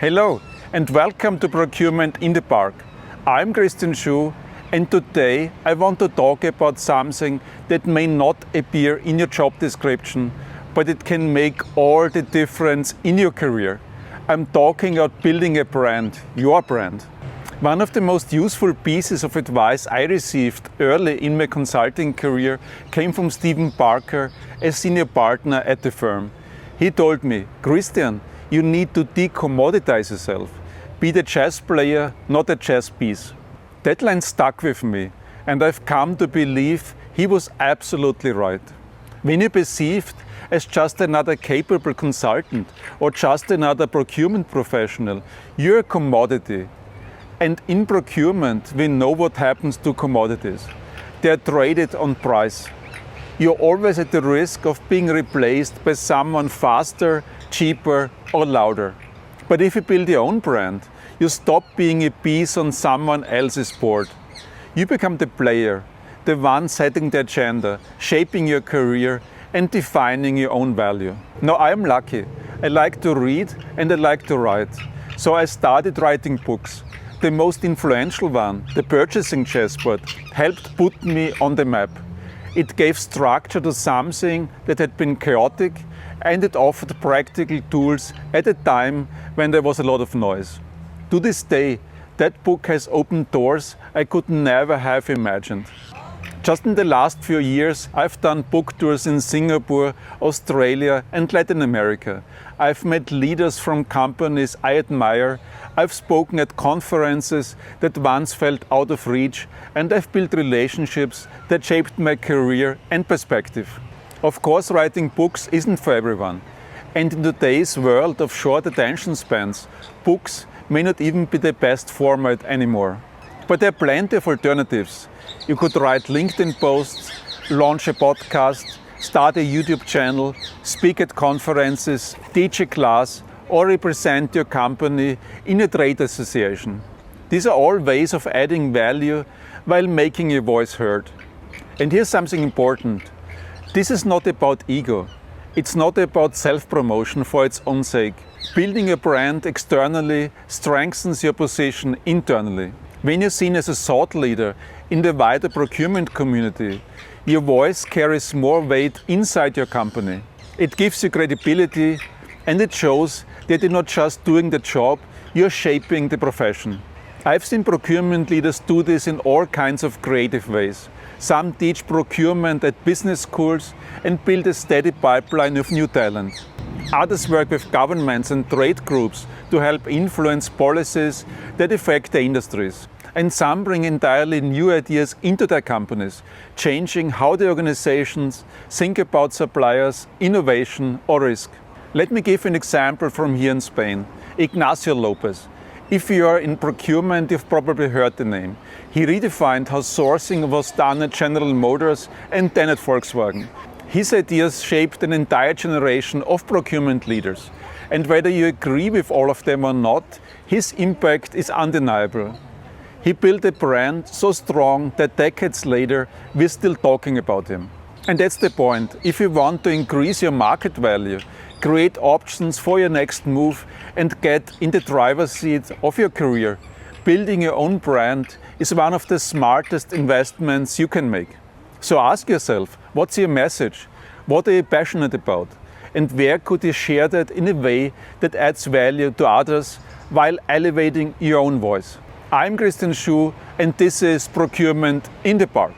Hello and welcome to Procurement in the Park. I'm Christian Schuh, and today I want to talk about something that may not appear in your job description, but it can make all the difference in your career. I'm talking about building a brand, your brand. One of the most useful pieces of advice I received early in my consulting career came from Stephen Parker, a senior partner at the firm. He told me, Christian, you need to decommoditize yourself. Be the chess player, not a chess piece. That line stuck with me, and I've come to believe he was absolutely right. When you're perceived as just another capable consultant or just another procurement professional, you're a commodity. And in procurement, we know what happens to commodities. They're traded on price. You're always at the risk of being replaced by someone faster, cheaper, or louder. But if you build your own brand, you stop being a piece on someone else's board. You become the player, the one setting the agenda, shaping your career, and defining your own value. Now, I am lucky. I like to read and I like to write. So I started writing books. The most influential one, The Purchasing Chessboard, helped put me on the map. It gave structure to something that had been chaotic, and it offered practical tools at a time when there was a lot of noise. To this day, that book has opened doors I could never have imagined. Just in the last few years, I've done book tours in Singapore, Australia, and Latin America. I've met leaders from companies I admire. I've spoken at conferences that once felt out of reach, and I've built relationships that shaped my career and perspective. Of course, writing books isn't for everyone. And in today's world of short attention spans, books may not even be the best format anymore. But there are plenty of alternatives. You could write LinkedIn posts, launch a podcast, start a YouTube channel, speak at conferences, teach a class, or represent your company in a trade association. These are all ways of adding value while making your voice heard. And here's something important. This is not about ego. It's not about self-promotion for its own sake. Building a brand externally strengthens your position internally. When you're seen as a thought leader in the wider procurement community, your voice carries more weight inside your company. It gives you credibility, and it shows that you're not just doing the job, you're shaping the profession. I've seen procurement leaders do this in all kinds of creative ways. Some teach procurement at business schools and build a steady pipeline of new talent. Others work with governments and trade groups to help influence policies that affect their industries. And some bring entirely new ideas into their companies, changing how the organizations think about suppliers, innovation, or risk. Let me give an example from here in Spain. Ignacio López. If you are in procurement, you've probably heard the name. He redefined how sourcing was done at General Motors and then at Volkswagen. His ideas shaped an entire generation of procurement leaders. And whether you agree with all of them or not, his impact is undeniable. He built a brand so strong that decades later, we're still talking about him. And that's the point. If you want to increase your market value, create options for your next move, and get in the driver's seat of your career, building your own brand is one of the smartest investments you can make. So ask yourself, what's your message? What are you passionate about? And where could you share that in a way that adds value to others while elevating your own voice? I'm Christian Schuh, and this is Procurement in the Park.